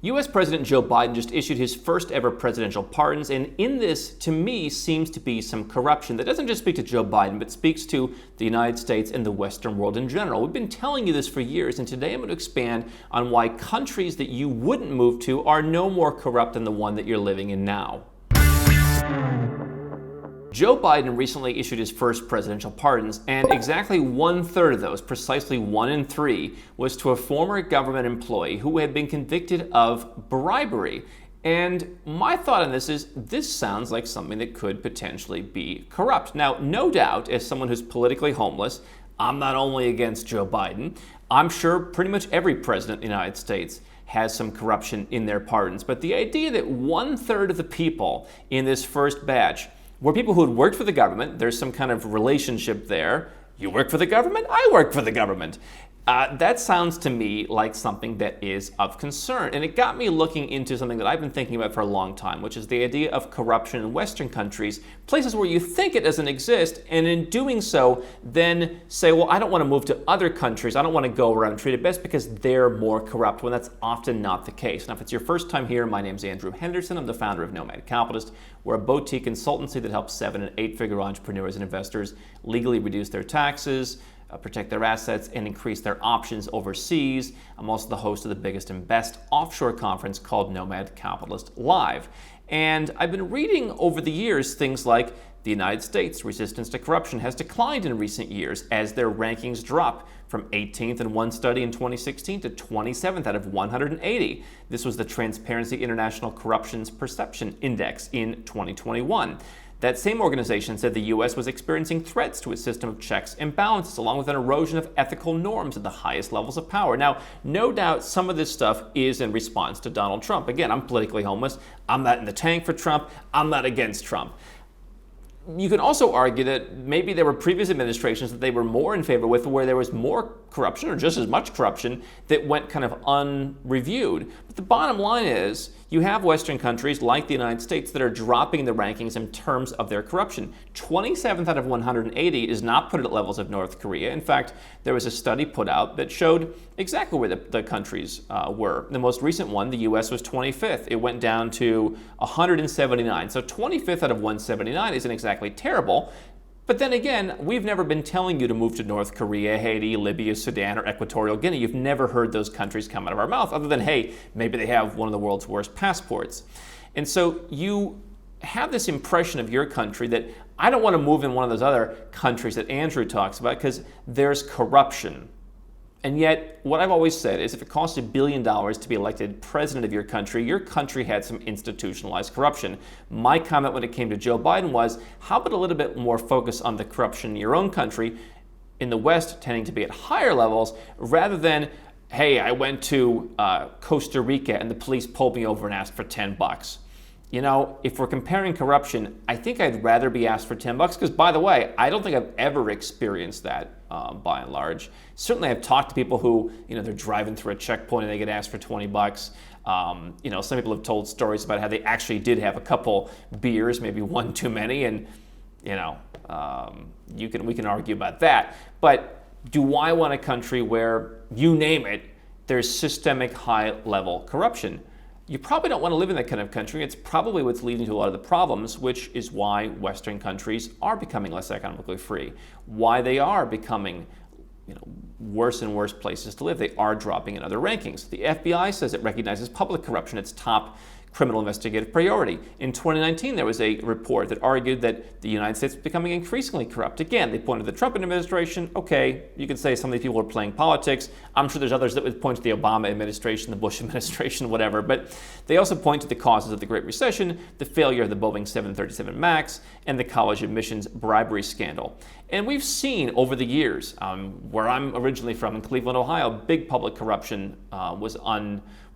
U.S. President Joe Biden just issued his first ever presidential pardons, and in this, to me, seems to be some corruption that doesn't just speak to Joe Biden, but speaks to the United States and the Western world in general. We've been telling you this for years, and today I'm going to expand on why countries that you wouldn't move to are no more corrupt than the one that you're living in now. Joe Biden recently issued his first presidential pardons, and exactly 1/3 of those, precisely 1 in 3, was to a former government employee who had been convicted of bribery. And my thought on this is, this sounds like something that could potentially be corrupt. Now, no doubt, as someone who's politically homeless, I'm not only against Joe Biden, I'm sure pretty much every president of the United States has some corruption in their pardons. But the idea that 1/3 of the people in this first batch were people who had worked for the government, there's some kind of relationship there. You work for the government, I work for the government. That sounds to me like something that is of concern. And it got me looking into something that I've been thinking about for a long time, which is the idea of corruption in Western countries, places where you think it doesn't exist, and in doing so, then say, well, I don't want to move to other countries. I don't want to go around and treat it best because they're more corrupt, when that's often not the case. Now, if it's your first time here, my name's Andrew Henderson. I'm the founder of Nomad Capitalist. We're a boutique consultancy that helps 7- and 8-figure entrepreneurs and investors legally reduce their taxes, protect their assets, and increase their options overseas. I'm also the host of the biggest and best offshore conference called Nomad Capitalist Live. And I've been reading over the years things like the United States' resistance to corruption has declined in recent years as their rankings drop from 18th in one study in 2016 to 27th out of 180. This was the Transparency International Corruption's Perception Index in 2021. That same organization said the U.S. was experiencing threats to its system of checks and balances, along with an erosion of ethical norms at the highest levels of power. Now, no doubt some of this stuff is in response to Donald Trump. Again, I'm politically homeless. I'm not in the tank for Trump. I'm not against Trump. You can also argue that maybe there were previous administrations that they were more in favor with, where there was more corruption or just as much corruption that went kind of unreviewed. But the bottom line is, you have Western countries like the United States that are dropping the rankings in terms of their corruption. 27th out of 180 is not put at levels of North Korea. In fact, there was a study put out that showed exactly where the countries were. The most recent one, the U.S., was 25th. It went down to 179. So 25th out of 179 isn't exactly terrible. But then again, we've never been telling you to move to North Korea, Haiti, Libya, Sudan, or Equatorial Guinea. You've never heard those countries come out of our mouth, other than, hey, maybe they have one of the world's worst passports. And so you have this impression of your country that I don't want to move in one of those other countries that Andrew talks about because there's corruption. And yet, what I've always said is if it costs $1 billion to be elected president of your country had some institutionalized corruption. My comment when it came to Joe Biden was, how about a little bit more focus on the corruption in your own country, in the West tending to be at higher levels, rather than, hey, I went to Costa Rica and the police pulled me over and asked for $10. You know, if we're comparing corruption, I think I'd rather be asked for $10 because, by the way, I don't think I've ever experienced that by and large. Certainly, I've talked to people who, they're driving through a checkpoint and they get asked for $20. Some people have told stories about how they actually did have a couple beers, maybe one too many, and, we can argue about that. But do I want a country where, you name it, there's systemic high-level corruption? You probably don't want to live in that kind of country. It's probably what's leading to a lot of the problems, which is why Western countries are becoming less economically free, why they are becoming worse and worse places to live. They are dropping in other rankings. The FBI says it recognizes public corruption its top criminal investigative priority. In 2019, there was a report that argued that the United States was becoming increasingly corrupt. Again, they pointed to the Trump administration. Okay, you could say some of these people are playing politics. I'm sure there's others that would point to the Obama administration, the Bush administration, whatever. But they also point to the causes of the Great Recession, the failure of the Boeing 737 MAX, and the college admissions bribery scandal. And we've seen over the years, where I'm originally from in Cleveland, Ohio, big public corruption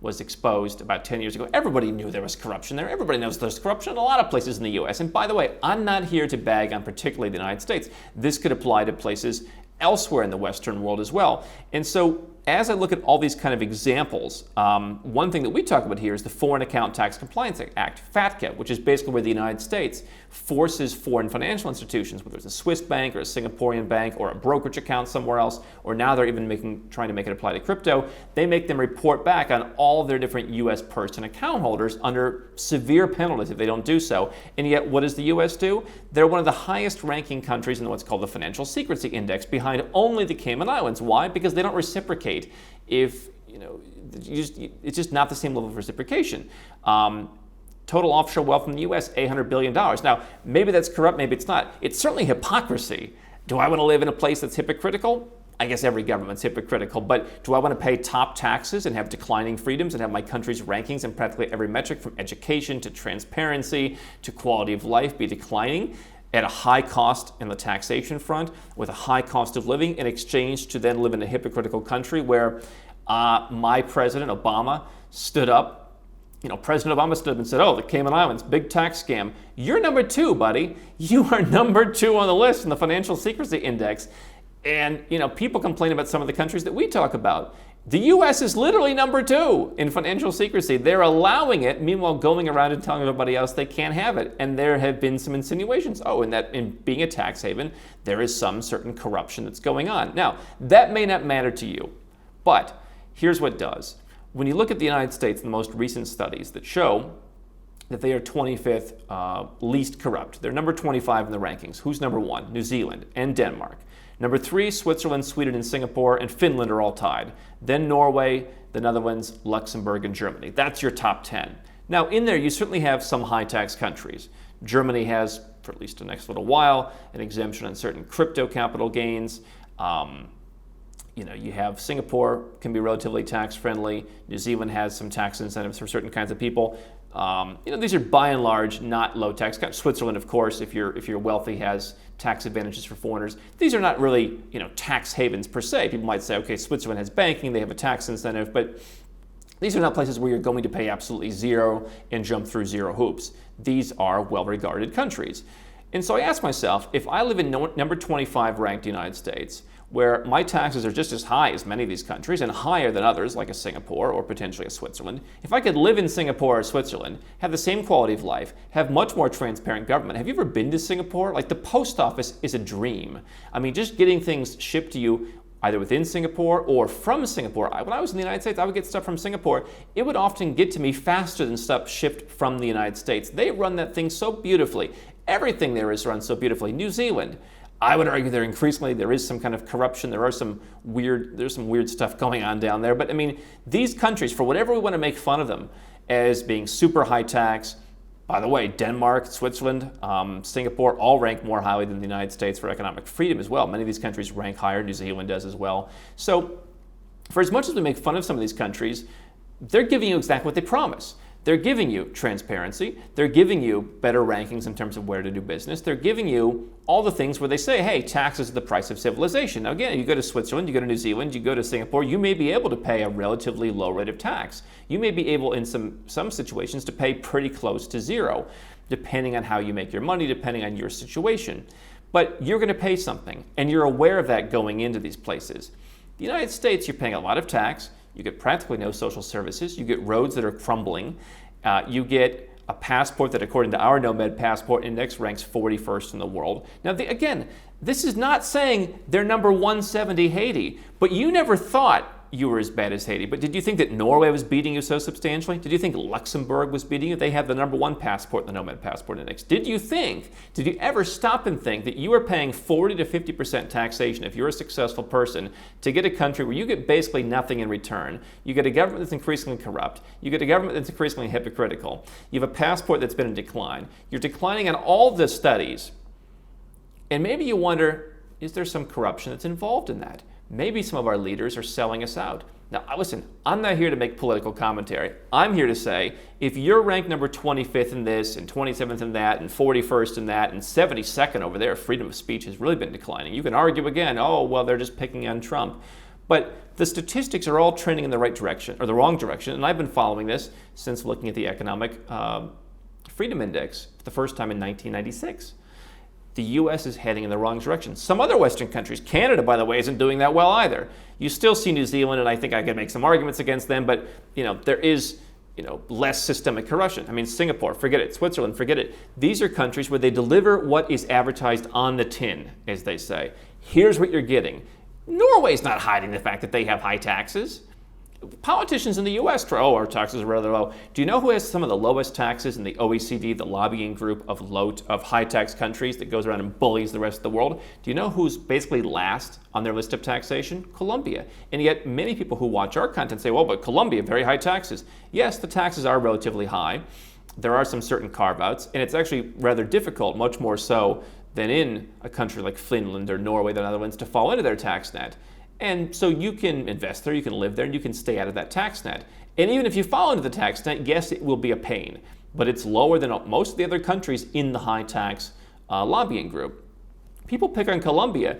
was exposed about 10 years ago. Everybody knew there was corruption there. Everybody knows there's corruption in a lot of places in the U.S. And by the way, I'm not here to bag on particularly the United States. This could apply to places elsewhere in the Western world as well. And so as I look at all these kind of examples, one thing that we talk about here is the Foreign Account Tax Compliance Act, FATCA, which is basically where the United States forces foreign financial institutions, whether it's a Swiss bank or a Singaporean bank or a brokerage account somewhere else, or now they're even trying to make it apply to crypto, they make them report back on all their different U.S. person account holders under severe penalties if they don't do so. And yet, what does the U.S. do? They're one of the highest ranking countries in what's called the Financial Secrecy Index, behind only the Cayman Islands. Why? Because they don't reciprocate. If it's just not the same level of reciprocation. Total offshore wealth in the U.S., $800 billion. Now, maybe that's corrupt, maybe it's not. It's certainly hypocrisy. Do I want to live in a place that's hypocritical? I guess every government's hypocritical, but do I want to pay top taxes and have declining freedoms and have my country's rankings in practically every metric from education to transparency to quality of life be declining at a high cost in the taxation front with a high cost of living in exchange to then live in a hypocritical country where my president, Obama, stood up? President Obama stood up and said, oh, the Cayman Islands, big tax scam. You're number 2, buddy. You are number 2 on the list in the Financial Secrecy Index. And, people complain about some of the countries that we talk about. The U.S. is literally number 2 in financial secrecy. They're allowing it, meanwhile going around and telling everybody else they can't have it. And there have been some insinuations, and that in being a tax haven, there is some certain corruption that's going on. Now, that may not matter to you, but here's what does. When you look at the United States, the most recent studies that show that they are 25th least corrupt. They're number 25 in the rankings. Who's number 1? New Zealand and Denmark. Number 3, Switzerland, Sweden, and Singapore, and Finland are all tied. Then Norway, the Netherlands, Luxembourg, and Germany. That's your top 10. Now, in there, you certainly have some high-tax countries. Germany has, for at least the next little while, an exemption on certain crypto capital gains. You have Singapore can be relatively tax-friendly. New Zealand has some tax incentives for certain kinds of people. These are by and large not low tax countries. Switzerland, of course, if you're wealthy, has tax advantages for foreigners. These are not really tax havens per se. People might say, okay, Switzerland has banking, they have a tax incentive, but these are not places where you're going to pay absolutely zero and jump through zero hoops. These are well-regarded countries. And so I ask myself, if I live in number 25 ranked United States, where my taxes are just as high as many of these countries and higher than others like a Singapore or potentially a Switzerland, if I could live in Singapore or Switzerland, have the same quality of life, have much more transparent government. Have you ever been to Singapore? Like, the post office is a dream. I mean, just getting things shipped to you either within Singapore or from Singapore. When I was in the United States, I would get stuff from Singapore. It would often get to me faster than stuff shipped from the United States. They run that thing so beautifully. Everything there is run so beautifully. New Zealand, I would argue there is some kind of corruption. There's some weird stuff going on down there. But I mean, these countries, for whatever we want to make fun of them as being super high tax, by the way, Denmark, Switzerland, Singapore all rank more highly than the United States for economic freedom as well. Many of these countries rank higher. New Zealand does as well. So for as much as we make fun of some of these countries, they're giving you exactly what they promise. They're giving you transparency. They're giving you better rankings in terms of where to do business. They're giving you all the things where they say, hey, taxes are the price of civilization. Now, again, you go to Switzerland, you go to New Zealand, you go to Singapore, you may be able to pay a relatively low rate of tax. You may be able, in some situations, to pay pretty close to zero, depending on how you make your money, depending on your situation. But you're going to pay something, and you're aware of that going into these places. The United States, you're paying a lot of tax. You get practically no social services. You get roads that are crumbling. You get a passport that, according to our Nomad Passport Index, ranks 41st in the world. Now, again, this is not saying they're number 170 Haiti, but you never thought you were as bad as Haiti. But did you think that Norway was beating you so substantially? Did you think Luxembourg was beating you? They have the number 1 passport in the Nomad Passport Index. Did you ever stop and think that you are paying 40 to 50% taxation if you're a successful person to get a country where you get basically nothing in return? You get a government that's increasingly corrupt. You get a government that's increasingly hypocritical. You have a passport that's been in decline. You're declining on all the studies. And maybe you wonder, is there some corruption that's involved in that? Maybe some of our leaders are selling us out. Now, listen, I'm not here to make political commentary. I'm here to say, if you're ranked number 25th in this, and 27th in that, and 41st in that, and 72nd over there, freedom of speech has really been declining. You can argue again, oh, well, they're just picking on Trump. But the statistics are all trending in the right direction, or the wrong direction, and I've been following this since looking at the Economic Freedom Index for the first time in 1996. the U.S. is heading in the wrong direction. Some other Western countries, Canada, by the way, isn't doing that well either. You still see New Zealand, and I think I could make some arguments against them, but there is less systemic corruption. I mean, Singapore, forget it. Switzerland, forget it. These are countries where they deliver what is advertised on the tin, as they say. Here's what you're getting. Norway's not hiding the fact that they have high taxes. Politicians in the U.S. try, our taxes are rather low. Do you know who has some of the lowest taxes in the OECD, the lobbying group of high tax countries that goes around and bullies the rest of the world? Do you know who's basically last on their list of taxation? Colombia. And yet many people who watch our content say, well, but Colombia, very high taxes. Yes, the taxes are relatively high. There are some certain carve-outs, and it's actually rather difficult, much more so than in a country like Finland or Norway, the Netherlands, to fall into their tax net. And so you can invest there, you can live there, and you can stay out of that tax net. And even if you fall into the tax net, yes, it will be a pain, but it's lower than most of the other countries in the high tax lobbying group. People pick on Colombia,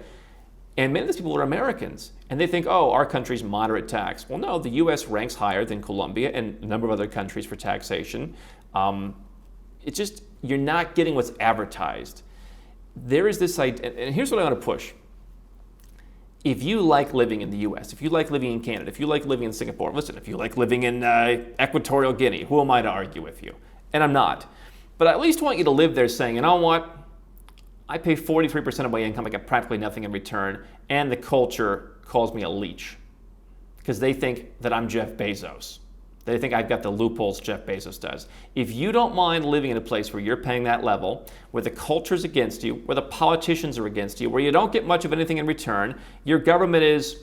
and many of these people are Americans, and they think, our country's moderate tax. Well, no, the U.S. ranks higher than Colombia and a number of other countries for taxation. It's just, you're not getting what's advertised. There is this idea, and here's what I want to push. If you like living in the US, if you like living in Canada, if you like living in Singapore, listen, if you like living in Equatorial Guinea, who am I to argue with you? And I'm not. But I at least want you to live there saying, you know what? I pay 43% of my income, I get practically nothing in return, and the culture calls me a leech because they think that I'm Jeff Bezos. They think I've got the loopholes Jeff Bezos does. If you don't mind living in a place where you're paying that level, where the culture's against you, where the politicians are against you, where you don't get much of anything in return, your government is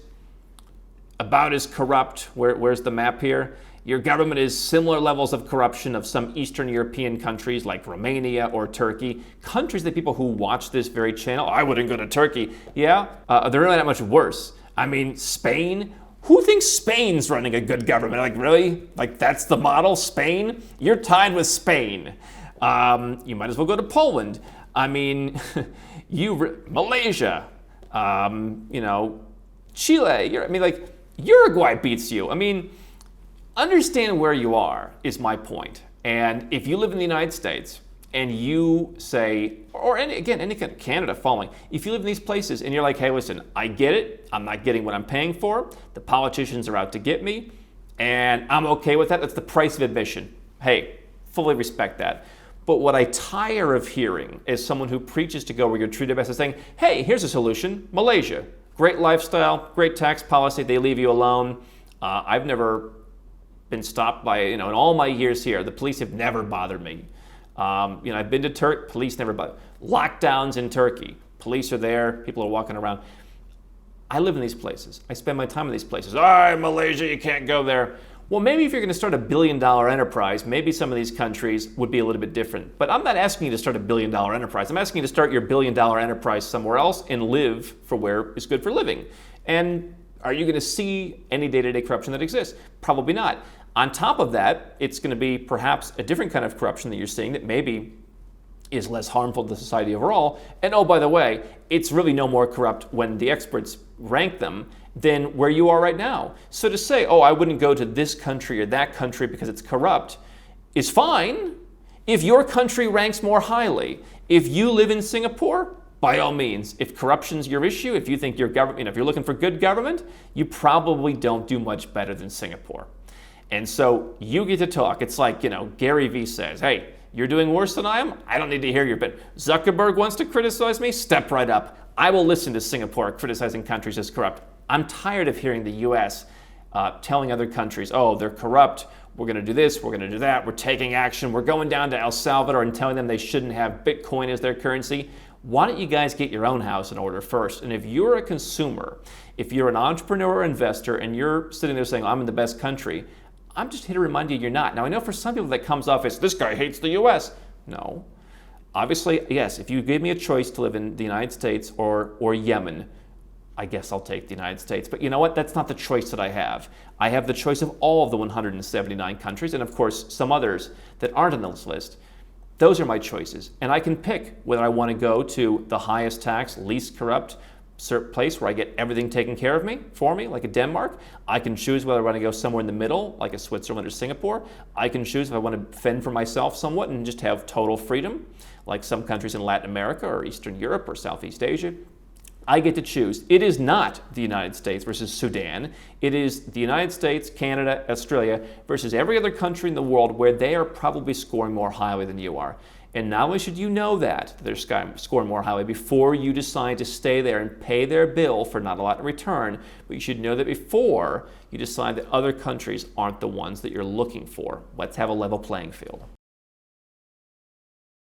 about as corrupt, where's the map here? Your government is similar levels of corruption of some Eastern European countries like Romania or Turkey, countries that people who watch this very channel, I wouldn't go to Turkey. Yeah, they're really not much worse. I mean, Spain, who thinks Spain's running a good government? Like, really? Like, that's the model, Spain? You're tied with Spain. You might as well go to Poland. I mean, Malaysia, Chile. Uruguay beats you. I mean, understand where you are is my point. And if you live in the United States and you say, or any kind of Canada following, if you live in these places and you're like, hey, listen, I get it. I'm not getting what I'm paying for. The politicians are out to get me. And I'm okay with that. That's the price of admission. Hey, fully respect that. But what I tire of hearing is someone who preaches to go where you're treated best is saying, hey, here's a solution. Malaysia, great lifestyle, great tax policy. They leave you alone. I've never been stopped by, in all my years here, the police have never bothered me. I've been to Turkey, police never bother. Lockdowns in Turkey, police are there, people are walking around. I live in these places. I spend my time in these places. Malaysia, you can't go there. Well, maybe if you're going to start a billion-dollar enterprise, maybe some of these countries would be a little bit different. But I'm not asking you to start a billion-dollar enterprise. I'm asking you to start your billion-dollar enterprise somewhere else and live for where is good for living. And are you going to see any day-to-day corruption that exists? Probably not. On top of that, it's going to be perhaps a different kind of corruption that you're seeing that maybe is less harmful to society overall. And oh, by the way, it's really no more corrupt when the experts rank them than where you are right now. So to say, I wouldn't go to this country or that country because it's corrupt is fine if your country ranks more highly. If you live in Singapore, by all means, if corruption's your issue, if you think your government, if you're looking for good government, you probably don't do much better than Singapore. And so you get to talk. It's like, Gary Vee says, hey, you're doing worse than I am? I don't need to hear your bit. Zuckerberg wants to criticize me? Step right up. I will listen to Singapore criticizing countries as corrupt. I'm tired of hearing the U.S. Telling other countries, they're corrupt. We're going to do this. We're going to do that. We're taking action. We're going down to El Salvador and telling them they shouldn't have Bitcoin as their currency. Why don't you guys get your own house in order first? And if you're a consumer, if you're an entrepreneur or investor and you're sitting there saying, I'm in the best country, I'm just here to remind you you're not. Now, I know for some people that comes off as, this guy hates the U.S. No. Obviously, yes, if you gave me a choice to live in the United States or Yemen, I guess I'll take the United States. But you know what? That's not the choice that I have. I have the choice of all of the 179 countries, and of course, some others that aren't on this list. Those are my choices. And I can pick whether I want to go to the highest tax, least corrupt, place where I get everything taken care of for me, like a Denmark. I can choose whether I want to go somewhere in the middle, like a Switzerland or Singapore. I can choose if I want to fend for myself somewhat and just have total freedom, like some countries in Latin America or Eastern Europe or Southeast Asia. I get to choose. It is not the United States versus Sudan. It is the United States, Canada, Australia versus every other country in the world where they are probably scoring more highly than you are. And not only should you know that they're scoring more highly before you decide to stay there and pay their bill for not a lot in return, but you should know that before you decide that other countries aren't the ones that you're looking for. Let's have a level playing field.